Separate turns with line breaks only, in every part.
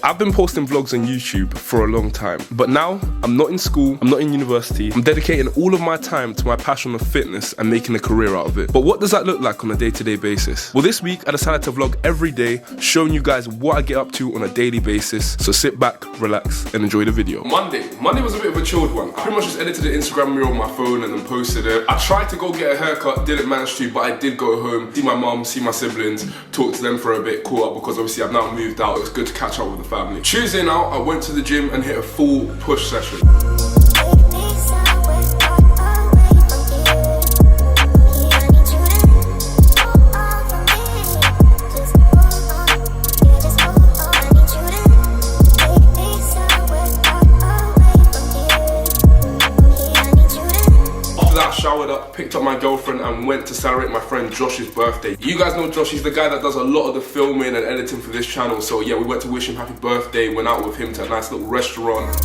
I've been posting vlogs on YouTube for a long time, but now I'm not in school, I'm not in university. I'm dedicating all of my time to my passion of fitness and making a career out of it. But what does that look like on a day-to-day basis? Well, this week I decided to vlog every day, showing you guys what I get up to on a daily basis. So sit back, relax, and enjoy the video. Monday was a bit of a chilled one. I pretty much just edited an Instagram reel on my phone and then posted it. I tried to go get a haircut, didn't manage to, but I did go home, see my mum, see my siblings, talk to them for a bit, caught up because obviously I've now moved out. It was good to catch up with the family. Tuesday now, I went to the gym and hit a full push session. Showered up, picked up my girlfriend and went to celebrate my friend Josh's birthday. You guys know Josh, he's the guy that does a lot of the filming and editing for this channel, so yeah, we went to wish him happy birthday, went out with him to a nice little restaurant.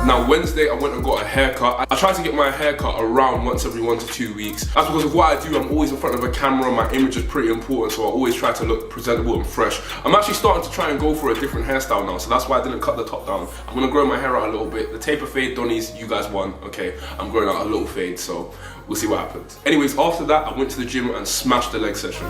Now Wednesday I went and got a haircut. I try to get my haircut around once every 1 to 2 weeks. That's because of what I do. I'm always in front of a camera, my image is pretty important, so I always try to look presentable and fresh. I'm actually starting to try and go for a different hairstyle now, so that's why I didn't cut the top down. I'm gonna grow my hair out a little bit. The taper fade, Donnies, you guys won, okay? I'm growing out a little fade, so we'll see what happens. Anyways, after that, I went to the gym and smashed the leg session.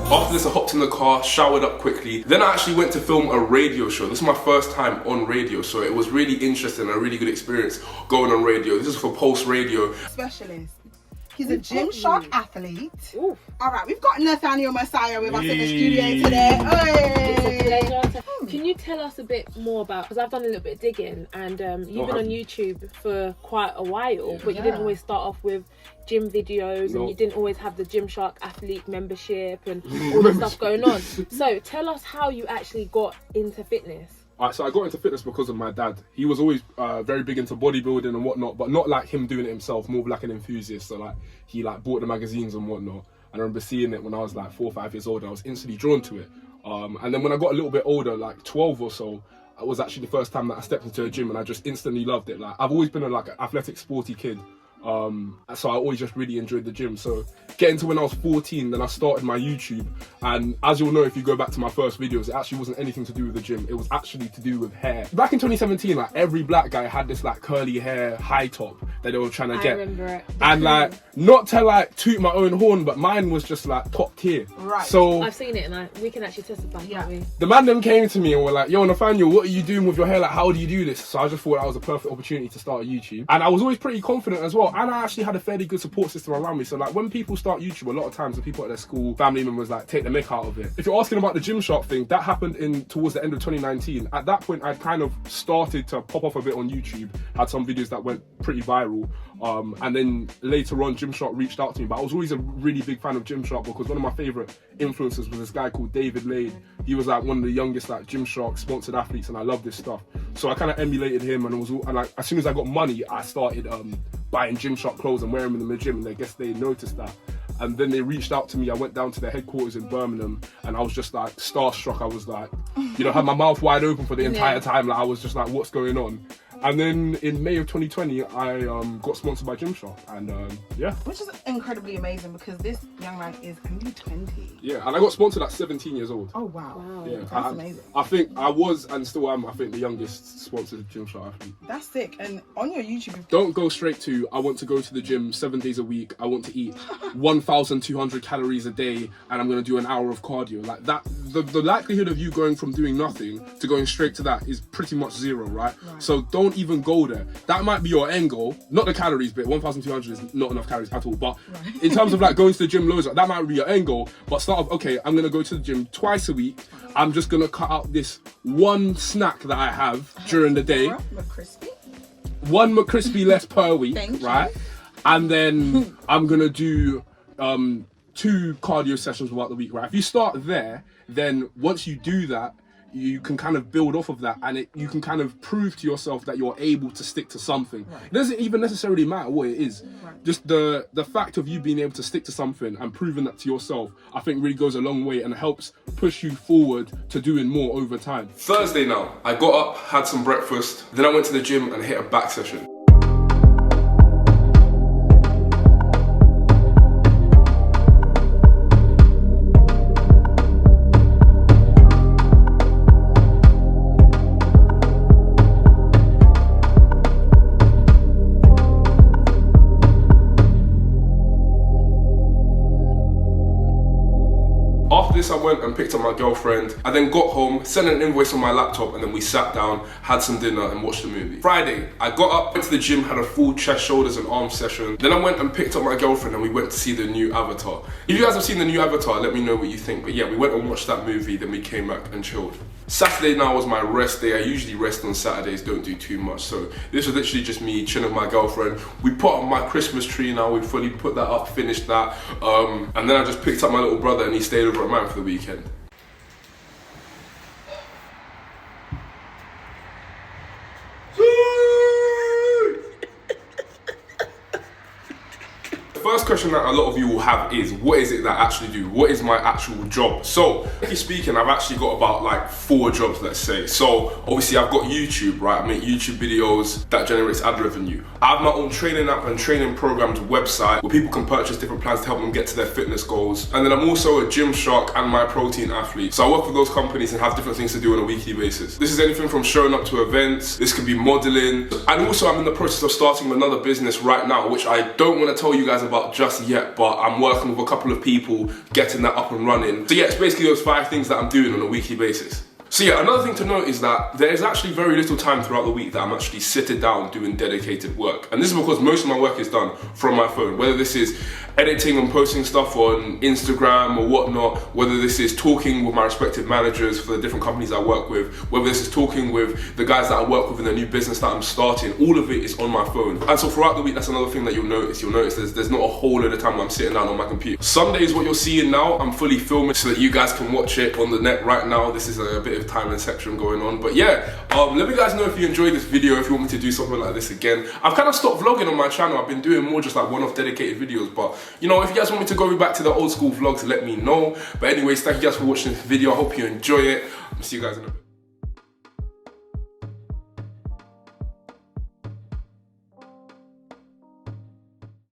After this, I hopped in the car, showered up quickly. Then I actually went to film a radio show. This is my first time on radio, so it was really interesting, a really good experience going on radio. This is for Pulse Radio.
Specialist. He's a Gymshark athlete. Ooh. All right, we've got Nathaniel Messiah with us in the studio today.
It's a pleasure. Can you tell us a bit more about, because I've done a little bit of digging, and you've been on YouTube for quite a while, but you didn't always start off with gym videos, and you didn't always have the Gymshark athlete membership and all the stuff going on. So tell us how you actually got into fitness.
Alright, so I got into fitness because of my dad. He was always very big into bodybuilding and whatnot, but not like him doing it himself, more of like an enthusiast. So like he like bought the magazines and whatnot. And I remember seeing it when I was like 4 or 5 years old, and I was instantly drawn to it. And then when I got a little bit older, like 12 or so, it was actually the first time that I stepped into a gym, and I just instantly loved it. Like I've always been like an athletic, sporty kid. So I always just really enjoyed the gym. So getting to when I was 14, then I started my YouTube, and as you'll know if you go back to my first videos, it actually wasn't anything to do with the gym, it was actually to do with hair. Back in 2017, like every black guy had this like curly hair high top that they were trying to get.
I remember it.
And like, not to like toot my own horn, but mine was just like top tier.
Right.
So
I've seen it, and we can actually testify, can't we?
the man them came to me and were like, yo Nathaniel, what are you doing with your hair? Like, how do you do this? So I just thought that was a perfect opportunity to start a YouTube. And I was always pretty confident as well. And I actually had a fairly good support system around me. So like when people start YouTube, a lot of times the people at their school, family members like take the mick out of it. If you're asking about the Gymshark thing, that happened towards the end of 2019. At that point, I'd kind of started to pop off a bit on YouTube, had some videos that went pretty viral. And then later on, Gymshark reached out to me. But I was always a really big fan of Gymshark because one of my favorite influencers was this guy called David Lade. He was like one of the youngest like Gymshark sponsored athletes, and I love this stuff. So I kind of emulated him, and like as soon as I got money, I started buying Gymshark clothes and wearing them in the gym, and I guess they noticed that. And then they reached out to me. I went down to their headquarters in Birmingham, and I was just like starstruck. I was like, you know, had my mouth wide open for the entire time. Like I was just like, what's going on? And then in May of 2020, I got sponsored by Gymshark, and yeah.
Which is incredibly amazing because this young man is only 20.
Yeah, and I got sponsored at 17 years old.
Oh wow.
Yeah,
That's amazing.
I think I was and still am, I think, the youngest sponsored Gymshark athlete.
That's sick. And on your YouTube,
Don't go straight to, I want to go to the gym 7 days a week, I want to eat 1,200 calories a day, and I'm going to do an hour of cardio. Like that, the likelihood of you going from doing nothing to going straight to that is pretty much zero, right? So don't don't even go there. That might be your end goal. Not the calories bit. 1,200 is not enough calories at all. But in terms of like going to the gym loads, that might be your end goal. But start off, okay, I'm gonna go to the gym twice a week. I'm just gonna cut out this one snack that I have during the day.
McCrispy.
One McCrispy less per week, right? And then I'm gonna do 2 cardio sessions throughout the week, right? If you start there, then once you do that, you can kind of build off of that, and you can kind of prove to yourself that you're able to stick to something. It doesn't even necessarily matter what it is. Just the fact of you being able to stick to something and proving that to yourself, I think really goes a long way and helps push you forward to doing more over time. Thursday now, I got up, had some breakfast, then I went to the gym and hit a back session. After this, I went and picked up my girlfriend. I then got home, sent an invoice on my laptop, and then we sat down, had some dinner, and watched a movie. Friday, I got up, went to the gym, had a full chest, shoulders, and arms session. Then I went and picked up my girlfriend, and we went to see the new Avatar. If you guys have seen the new Avatar, let me know what you think. But yeah, we went and watched that movie, then we came back and chilled. Saturday now was my rest day. I usually rest on Saturdays, don't do too much. So this was literally just me chilling with my girlfriend. We put up my Christmas tree now, we fully put that up, finished that. And then I just picked up my little brother and he stayed over at mine for the weekend. First question that a lot of you will have is, what is it that I actually do? What is my actual job? So, frankly speaking, I've actually got about like 4 jobs, let's say. So, obviously I've got YouTube, right? I make YouTube videos that generates ad revenue. I have my own training app and training programs website where people can purchase different plans to help them get to their fitness goals. And then I'm also a Gymshark and My Protein athlete. So I work with those companies and have different things to do on a weekly basis. This is anything from showing up to events, this could be modeling. And also I'm in the process of starting another business right now, which I don't want to tell you guys about just yet, but I'm working with a couple of people getting that up and running. So yeah, it's basically those 5 things that I'm doing on a weekly basis. So yeah, another thing to note is that there is actually very little time throughout the week that I'm actually sitting down doing dedicated work. And this is because most of my work is done from my phone, whether this is editing and posting stuff on Instagram or whatnot, whether this is talking with my respective managers for the different companies I work with, whether this is talking with the guys that I work with in the new business that I'm starting, all of it is on my phone. And so throughout the week, that's another thing that you'll notice. You'll notice there's not a whole lot of time when I'm sitting down on my computer. Sundays, what you're seeing now, I'm fully filming so that you guys can watch it on the net right now. This is a bit of time inception going on. But yeah, let me guys know if you enjoyed this video, if you want me to do something like this again. I've kind of stopped vlogging on my channel. I've been doing more just like one-off dedicated videos, but you know, if you guys want me to go back to the old school vlogs, let me know. But anyways, thank you guys for watching this video. I hope you enjoy it. I'll see you guys in a bit.